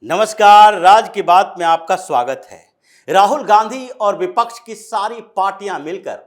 नमस्कार, राज की बात में आपका स्वागत है। राहुल गांधी और विपक्ष की सारी पार्टियां मिलकर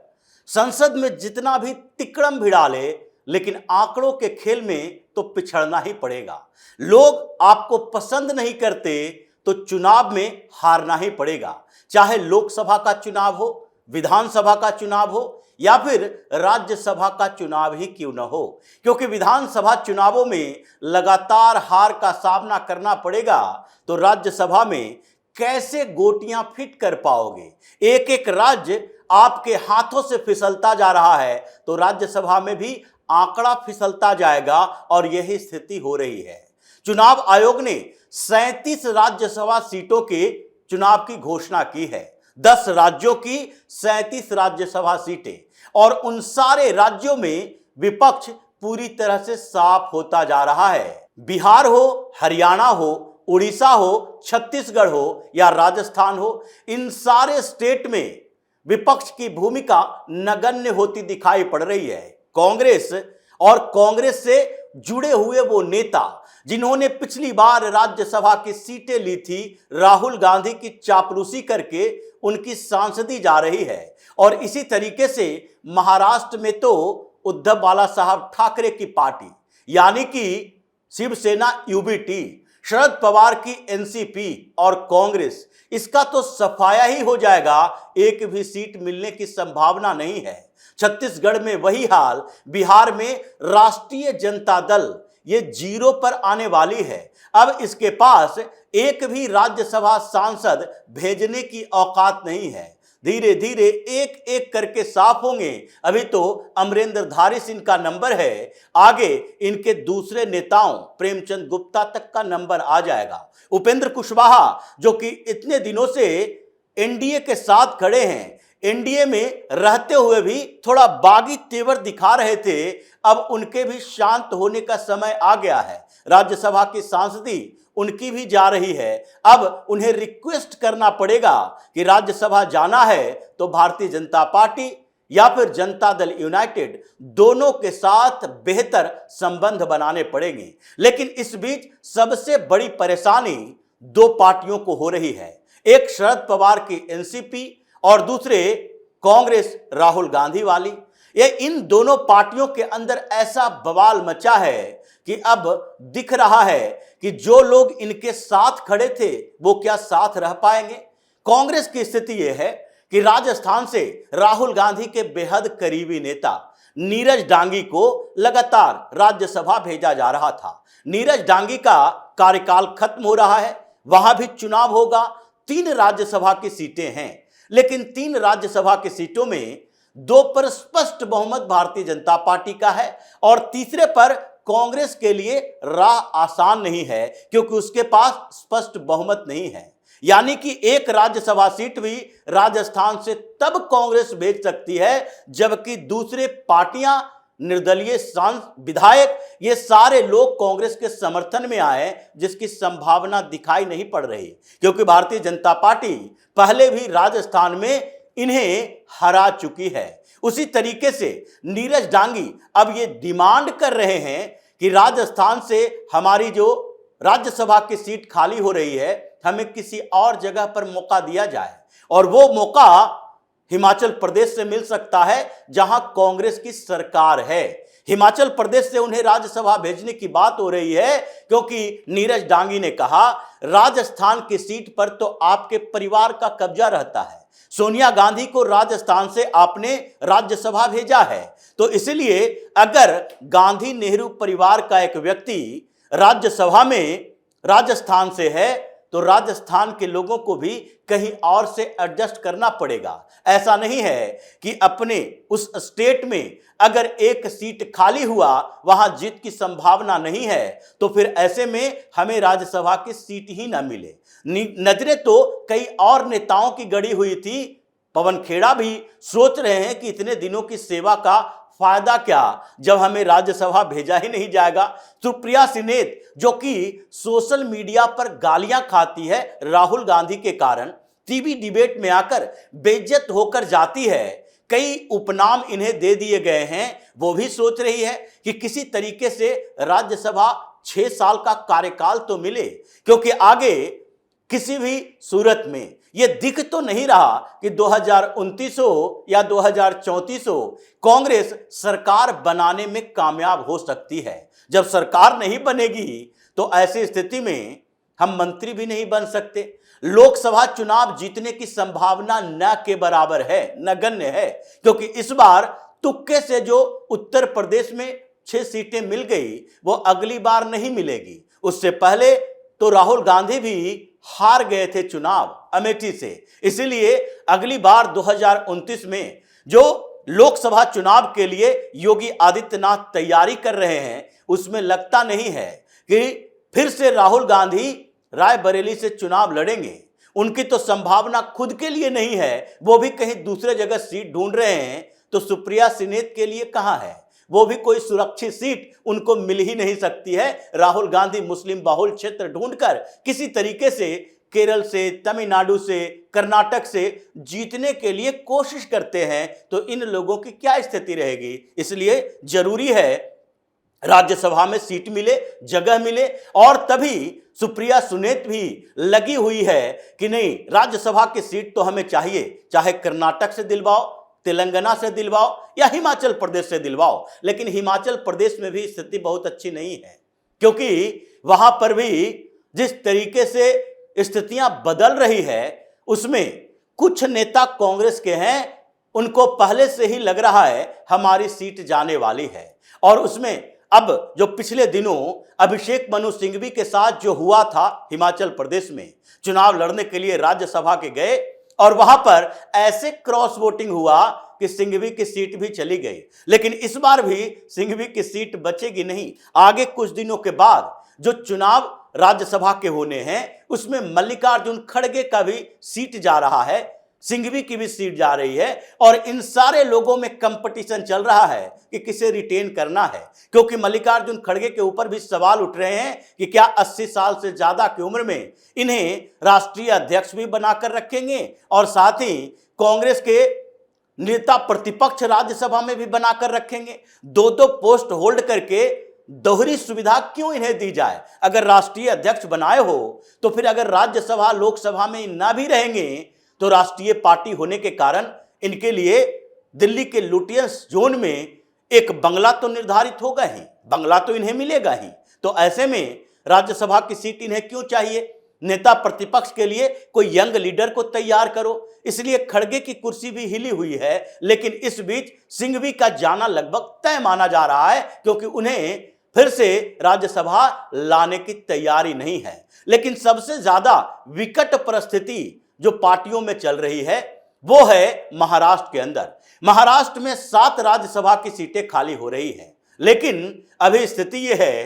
संसद में जितना भी तिकड़म भिड़ा ले, लेकिन आंकड़ों के खेल में तो पिछड़ना ही पड़ेगा। लोग आपको पसंद नहीं करते तो चुनाव में हारना ही पड़ेगा, चाहे लोकसभा का चुनाव हो, विधानसभा का चुनाव हो या फिर राज्यसभा का चुनाव ही क्यों न हो, क्योंकि विधानसभा चुनावों में लगातार हार का सामना करना पड़ेगा तो राज्यसभा में कैसे गोटियां फिट कर पाओगे। एक एक राज्य आपके हाथों से फिसलता जा रहा है तो राज्यसभा में भी आंकड़ा फिसलता जाएगा और यही स्थिति हो रही है। चुनाव आयोग ने 37 राज्यसभा सीटों के चुनाव की घोषणा की है। 10 राज्यों की 37 राज्यसभा सीटें, और उन सारे राज्यों में विपक्ष पूरी तरह से साफ होता जा रहा है। बिहार हो, हरियाणा हो, उड़ीसा हो, छत्तीसगढ़ हो या राजस्थान हो, इन सारे स्टेट में विपक्ष की भूमिका नगण्य होती दिखाई पड़ रही है। कांग्रेस और कांग्रेस से जुड़े हुए वो नेता जिन्होंने पिछली बार राज्यसभा की सीटें ली थी, राहुल गांधी की चापलूसी करके उनकी सांसदी जा रही है। और इसी तरीके से महाराष्ट्र में तो उद्धव बाला साहब ठाकरे की पार्टी यानी कि शिवसेना यूबीटी, शरद पवार की एनसीपी और कांग्रेस, इसका तो सफाया ही हो जाएगा। एक भी सीट मिलने की संभावना नहीं है। छत्तीसगढ़ में वही हाल, बिहार में राष्ट्रीय जनता दल ये जीरो पर आने वाली है। अब इसके पास एक भी राज्यसभा सांसद भेजने की औकात नहीं है। धीरे धीरे एक एक करके साफ होंगे। अभी तो अमरेंद्र धारी सिंह का नंबर है, आगे इनके दूसरे नेताओं प्रेमचंद गुप्ता तक का नंबर आ जाएगा। उपेंद्र कुशवाहा जो कि इतने दिनों से एनडीए के साथ खड़े हैं, एनडीए में रहते हुए भी थोड़ा बागी तेवर दिखा रहे थे, अब उनके भी शांत होने का समय आ गया है। राज्यसभा की सांसदी उनकी भी जा रही है। अब उन्हें रिक्वेस्ट करना पड़ेगा कि राज्यसभा जाना है तो भारतीय जनता पार्टी या फिर जनता दल यूनाइटेड दोनों के साथ बेहतर संबंध बनाने पड़ेंगे। लेकिन इस बीच सबसे बड़ी परेशानी दो पार्टियों को हो रही है, एक शरद पवार की एनसीपी और दूसरे कांग्रेस राहुल गांधी वाली। ये इन दोनों पार्टियों के अंदर ऐसा बवाल मचा है कि अब दिख रहा है कि जो लोग इनके साथ खड़े थे वो क्या साथ रह पाएंगे। कांग्रेस की स्थिति यह है कि राजस्थान से राहुल गांधी के बेहद करीबी नेता नीरज डांगी को लगातार राज्यसभा भेजा जा रहा था। नीरज डांगी का कार्यकाल खत्म हो रहा है, वहां भी चुनाव होगा। 3 राज्यसभा की सीटें हैं, लेकिन 3 राज्यसभा की सीटों में 2 पर स्पष्ट बहुमत भारतीय जनता पार्टी का है और तीसरे पर कांग्रेस के लिए राह आसान नहीं है, क्योंकि उसके पास स्पष्ट बहुमत नहीं है। यानी कि एक राज्यसभा सीट भी राजस्थान से तब कांग्रेस भेज सकती है जबकि दूसरे पार्टियां, निर्दलीय विधायक, ये सारे लोग कांग्रेस के समर्थन में आए, जिसकी संभावना दिखाई नहीं पड़ रही, क्योंकि भारतीय जनता पार्टी पहले भी राजस्थान में इन्हें हरा चुकी है। उसी तरीके से नीरज डांगी अब ये डिमांड कर रहे हैं कि राजस्थान से हमारी जो राज्यसभा की सीट खाली हो रही है, हमें किसी और जगह पर मौका दिया जाए। और वो मौका हिमाचल प्रदेश से मिल सकता है, जहां कांग्रेस की सरकार है। हिमाचल प्रदेश से उन्हें राज्यसभा भेजने की बात हो रही है, क्योंकि नीरज डांगी ने कहा राजस्थान की सीट पर तो आपके परिवार का कब्जा रहता है। सोनिया गांधी को राजस्थान से आपने राज्यसभा भेजा है, तो इसलिए अगर गांधी नेहरू परिवार का एक व्यक्ति राज्यसभा में राजस्थान से है तो राजस्थान के लोगों को भी कहीं और से एडजस्ट करना पड़ेगा। ऐसा नहीं है कि अपने उस स्टेट में अगर एक सीट खाली हुआ, वहां जीत की संभावना नहीं है, तो फिर ऐसे में हमें राज्यसभा की सीट ही ना मिले। नजरें तो कई और नेताओं की गड़ी हुई थी। पवन खेड़ा भी सोच रहे हैं कि इतने दिनों की सेवा का फायदा क्या जब हमें राज्यसभा भेजा ही नहीं जाएगा। सुप्रिया सिनेत जो कि सोशल मीडिया पर गालियां खाती है राहुल गांधी के कारण, टीवी डिबेट में आकर बेइज्जत होकर जाती है, कई उपनाम इन्हें दे दिए गए हैं, वो भी सोच रही है कि किसी तरीके से राज्यसभा 6 साल का कार्यकाल तो मिले, क्योंकि आगे किसी भी सूरत में यह दिख तो नहीं रहा कि 2029 हो या 2034 हो, कांग्रेस सरकार बनाने में कामयाब हो सकती है। जब सरकार नहीं बनेगी तो ऐसी स्थिति में हम मंत्री भी नहीं बन सकते। लोकसभा चुनाव जीतने की संभावना न के बराबर है, नगण्य है, क्योंकि इस बार तुक्के से जो उत्तर प्रदेश में 6 सीटें मिल गई वो अगली बार नहीं मिलेगी। उससे पहले तो राहुल गांधी भी हार गए थे चुनाव अमेठी से, इसलिए अगली बार 2029 में जो लोकसभा चुनाव के लिए योगी आदित्यनाथ तैयारी कर रहे हैं, उसमें लगता नहीं है कि फिर से राहुल गांधी रायबरेली से चुनाव लड़ेंगे। उनकी तो संभावना खुद के लिए नहीं है, वो भी कहीं दूसरे जगह सीट ढूंढ रहे हैं। तो सुप्रिया सिनेत के लिए कहां है? वो भी कोई सुरक्षित सीट उनको मिल ही नहीं सकती है। राहुल गांधी मुस्लिम बहुल क्षेत्र ढूंढकर किसी तरीके से केरल से, तमिलनाडु से, कर्नाटक से जीतने के लिए कोशिश करते हैं। तो इन लोगों की क्या स्थिति रहेगी? इसलिए जरूरी है राज्यसभा में सीट मिले, जगह मिले, और तभी सुप्रिया सुनेत भी लगी हुई है कि नहीं, राज्यसभा की सीट तो हमें चाहिए, चाहे कर्नाटक से दिलवाओ, तेलंगाना से दिलवाओ या हिमाचल प्रदेश से दिलवाओ। लेकिन हिमाचल प्रदेश में भी स्थिति बहुत अच्छी नहीं है, क्योंकि वहां पर भी जिस तरीके से स्थितियां बदल रही है उसमें कुछ नेता कांग्रेस के हैं, उनको पहले से ही लग रहा है हमारी सीट जाने वाली है। और उसमें अब जो पिछले दिनों अभिषेक मनु सिंघवी के साथ जो हुआ था, हिमाचल प्रदेश में चुनाव लड़ने के लिए राज्यसभा के गए और वहां पर ऐसे क्रॉस वोटिंग हुआ कि सिंघवी की सीट भी चली गई। लेकिन इस बार भी सिंघवी की सीट बचेगी नहीं। आगे कुछ दिनों के बाद जो चुनाव राज्यसभा के होने हैं उसमें मल्लिकार्जुन खड़गे का भी सीट जा रहा है, सिंघवी की भी सीट जा रही है, और इन सारे लोगों में कंपटीशन चल रहा है कि किसे रिटेन करना है। क्योंकि मल्लिकार्जुन खड़गे के ऊपर भी सवाल उठ रहे हैं कि क्या 80 साल से ज्यादा की उम्र में इन्हें राष्ट्रीय अध्यक्ष भी बनाकर रखेंगे और साथ ही कांग्रेस के नेता प्रतिपक्ष राज्यसभा में भी बनाकर रखेंगे। दो पोस्ट होल्ड करके दोहरी सुविधा क्यों इन्हें दी जाए? अगर राष्ट्रीय अध्यक्ष बनाए हो तो फिर अगर राज्यसभा लोकसभा में ना भी रहेंगे तो राष्ट्रीय पार्टी होने के कारण इनके लिए दिल्ली के लुटियंस जोन में एक बंगला तो निर्धारित होगा ही, बंगला तो इन्हें मिलेगा ही। तो ऐसे में राज्यसभा की सीट इन्हें क्यों चाहिए? नेता प्रतिपक्ष के लिए कोई यंग लीडर को तैयार करो। इसलिए खड़गे की कुर्सी भी हिली हुई है, लेकिन इस बीच सिंघवी का जाना लगभग तय माना जा रहा है, क्योंकि उन्हें फिर से राज्यसभा लाने की तैयारी नहीं है। लेकिन सबसे ज्यादा विकट परिस्थिति जो पार्टियों में चल रही है वो है महाराष्ट्र के अंदर। महाराष्ट्र में 7 राज्यसभा की सीटें खाली हो रही हैं, लेकिन अभी स्थिति यह है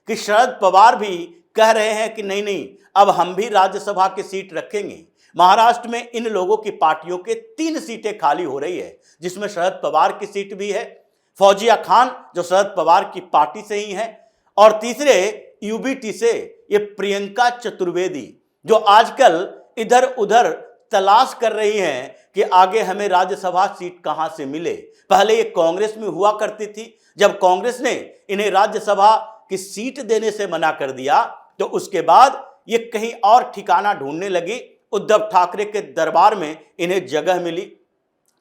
कि शरद पवार भी कह रहे हैं कि नहीं नहीं, अब हम भी राज्यसभा की सीट रखेंगे। महाराष्ट्र में इन लोगों की पार्टियों के 3 सीटें खाली हो रही है, जिसमें शरद पवार की सीट भी है, फौजिया खान जो शरद पवार की पार्टी से ही है, और तीसरे यूबीटी से ये प्रियंका चतुर्वेदी जो आजकल इधर उधर तलाश कर रही हैं कि आगे हमें राज्यसभा सीट कहां से मिले। पहले ये कांग्रेस में हुआ करती थी, जब कांग्रेस ने इन्हें राज्यसभा की सीट देने से मना कर दिया तो उसके बाद ये कहीं और ठिकाना ढूंढने लगी। उद्धव ठाकरे के दरबार में इन्हें जगह मिली।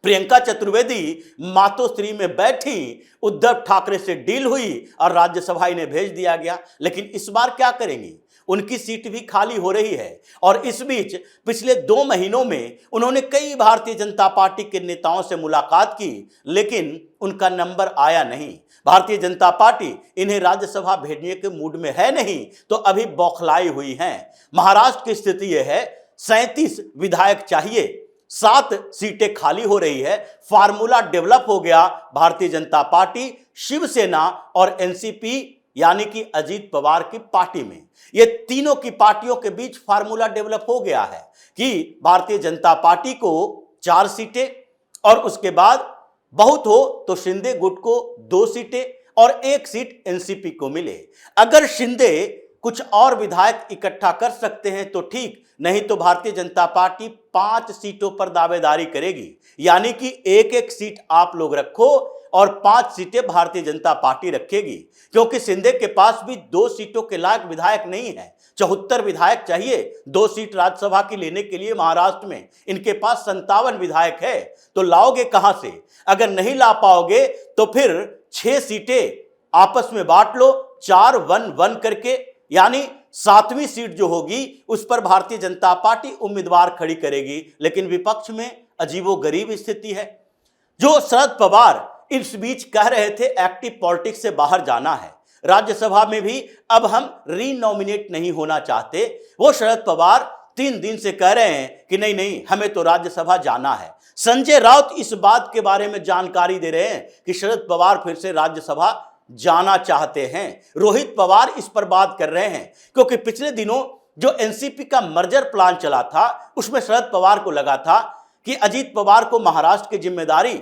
प्रियंका चतुर्वेदी मातोश्री में बैठी, उद्धव ठाकरे से डील हुई और राज्यसभा इन्हें भेज दिया गया। लेकिन इस बार क्या करेंगी? उनकी सीट भी खाली हो रही है। और इस बीच पिछले 2 महीनों में उन्होंने कई भारतीय जनता पार्टी के नेताओं से मुलाकात की, लेकिन उनका नंबर आया नहीं। भारतीय जनता पार्टी इन्हें राज्यसभा भेजने के मूड में है नहीं, तो अभी बौखलाई हुई हैं। महाराष्ट्र की स्थिति यह है, 37 विधायक चाहिए, 7 सीटें खाली हो रही है। फार्मूला डेवलप हो गया भारतीय जनता पार्टी, शिवसेना और एनसीपी यानी कि अजीत पवार की पार्टी में। ये तीनों की पार्टियों के बीच फार्मूला डेवलप हो गया है कि भारतीय जनता पार्टी को 4 सीटें और उसके बाद बहुत हो तो शिंदे गुट को 2 सीटें और 1 सीट एनसीपी को मिले। अगर शिंदे कुछ और विधायक इकट्ठा कर सकते हैं तो ठीक, नहीं तो भारतीय जनता पार्टी 5 सीटों पर दावेदारी करेगी। यानी कि 1-1 सीट आप लोग रखो और 5 सीटें भारतीय जनता पार्टी रखेगी, क्योंकि शिंदे के पास भी 2 सीटों के लायक विधायक नहीं है। 74 विधायक चाहिए 2 सीट राज्यसभा की लेने के लिए। महाराष्ट्र में इनके पास 57 विधायक है, तो लाओगे कहां से? अगर नहीं ला पाओगे तो फिर 6 सीटें आपस में बांट लो 4-1-1 करके, यानी 7वीं सीट जो होगी उस पर भारतीय जनता पार्टी उम्मीदवार खड़ी करेगी। लेकिन विपक्ष में अजीबोगरीब स्थिति है। जो शरद पवार इस बीच कह रहे थे एक्टिव पॉलिटिक्स से बाहर जाना है, राज्यसभा में भी अब हम रीनॉमिनेट नहीं होना चाहते, वो शरद पवार 3 दिन से कह रहे हैं कि नहीं हमें तो राज्यसभा जाना है। संजय राउत इस बात के बारे में जानकारी दे रहे हैं कि शरद पवार फिर से राज्यसभा जाना चाहते हैं। रोहित पवार इस पर बात कर रहे हैं, क्योंकि पिछले दिनों जो एनसीपी का मर्जर प्लान चला था उसमें शरद पवार को लगा था कि अजीत पवार को महाराष्ट्र की जिम्मेदारी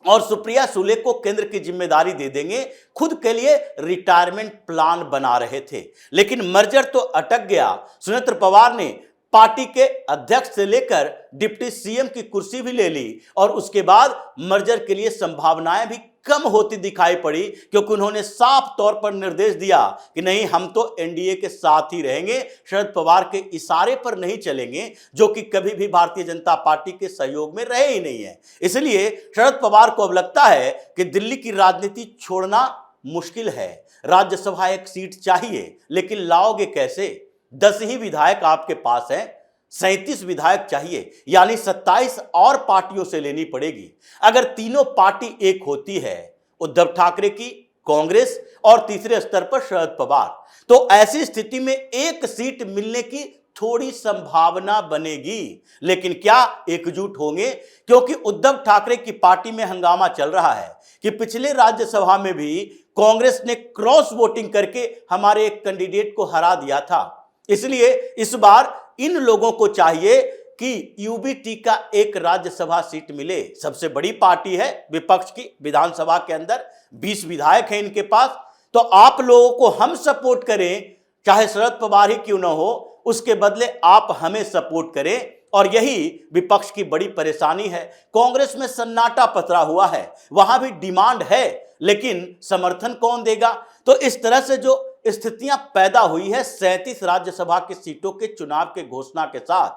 और सुप्रिया सुले को केंद्र की जिम्मेदारी दे देंगे, खुद के लिए रिटायरमेंट प्लान बना रहे थे। लेकिन मर्जर तो अटक गया। सुनेत्र पवार ने पार्टी के अध्यक्ष से लेकर डिप्टी सीएम की कुर्सी भी ले ली और उसके बाद मर्जर के लिए संभावनाएं भी कम होती दिखाई पड़ी, क्योंकि उन्होंने साफ तौर पर निर्देश दिया कि नहीं, हम तो एनडीए के साथ ही रहेंगे, शरद पवार के इशारे पर नहीं चलेंगे, जो कि कभी भी भारतीय जनता पार्टी के सहयोग में रहे ही नहीं है। इसलिए शरद पवार को अब लगता है कि दिल्ली की राजनीति छोड़ना मुश्किल है। राज्यसभा एक सीट चाहिए, लेकिन लाओगे कैसे? 10 ही विधायक आपके पास हैं, 37 विधायक चाहिए, यानी 27 और पार्टियों से लेनी पड़ेगी। अगर तीनों पार्टी एक होती है, उद्धव ठाकरे की, कांग्रेस और तीसरे स्तर पर शरद पवार, तो ऐसी स्थिति में एक सीट मिलने की थोड़ी संभावना बनेगी। लेकिन क्या एकजुट होंगे? क्योंकि उद्धव ठाकरे की पार्टी में हंगामा चल रहा है कि पिछले राज्यसभा में भी कांग्रेस ने क्रॉस वोटिंग करके हमारे एक कैंडिडेट को हरा दिया था। इसलिए इस बार इन लोगों को चाहिए कि यूबीटी का एक राज्यसभा सीट मिले। सबसे बड़ी पार्टी है विपक्ष की, विधानसभा के अंदर 20 विधायक हैं इनके पास। तो आप लोगों को हम सपोर्ट करें, चाहे शरद पवार ही क्यों ना हो, उसके बदले आप हमें सपोर्ट करें। और यही विपक्ष की बड़ी परेशानी है। कांग्रेस में सन्नाटा पसरा हुआ है, वहां भी डिमांड है, लेकिन समर्थन कौन देगा? तो इस तरह से जो स्थितियां पैदा हुई है 37 राज्यसभा की सीटों के चुनाव के घोषणा के साथ,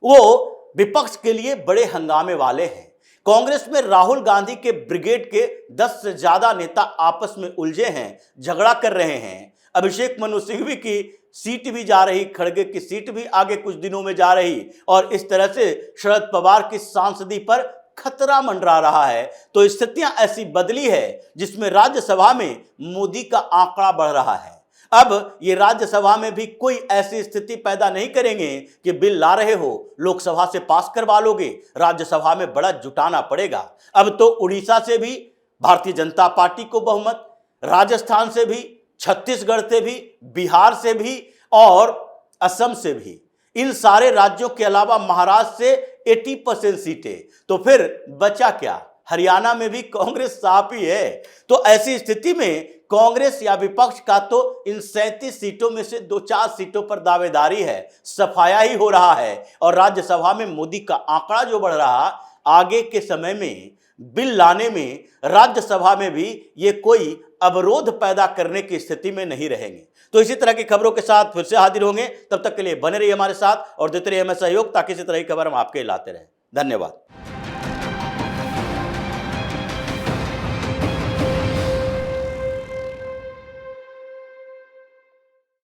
वो विपक्ष के लिए बड़े हंगामे वाले हैं। कांग्रेस में राहुल गांधी के ब्रिगेड के 10 से ज्यादा नेता आपस में उलझे हैं, झगड़ा कर रहे हैं। अभिषेक मनु सिंघवी की सीट भी जा रही, खड़गे की सीट भी आगे कुछ दिनों में जा रही, और इस तरह से शरद पवार की सांसदी पर खतरा मंडरा रहा है। तो स्थितियां ऐसी बदली है जिसमें राज्यसभा में मोदी का आंकड़ा बढ़ रहा है। अब ये राज्यसभा में भी कोई ऐसी स्थिति पैदा नहीं करेंगे कि बिल ला रहे हो, लोकसभा से पास करवा लोगे, राज्यसभा में बड़ा जुटाना पड़ेगा। अब तो उड़ीसा से भी भारतीय जनता पार्टी को बहुमत, राजस्थान से भी, छत्तीसगढ़ से भी, बिहार से भी और असम से भी, इन सारे राज्यों के अलावा महाराष्ट्र से 80% सीटें। तो फिर बचा क्या? हरियाणा में भी कांग्रेस साफ ही है। तो ऐसी स्थिति में कांग्रेस या विपक्ष का तो इन 37 सीटों में से 2-4 सीटों पर दावेदारी है, सफाया ही हो रहा है। और राज्यसभा में मोदी का आंकड़ा जो बढ़ रहा, आगे के समय में बिल लाने में राज्यसभा में भी ये कोई अवरोध पैदा करने की स्थिति में नहीं रहेंगे। तो इसी तरह की खबरों के साथ फिर से हाजिर होंगे। तब तक के लिए बने रहिए हमारे साथ और देते रहिए हमें सहयोग, ताकि इसी तरह की खबर हम आपके लाते रहें। धन्यवाद।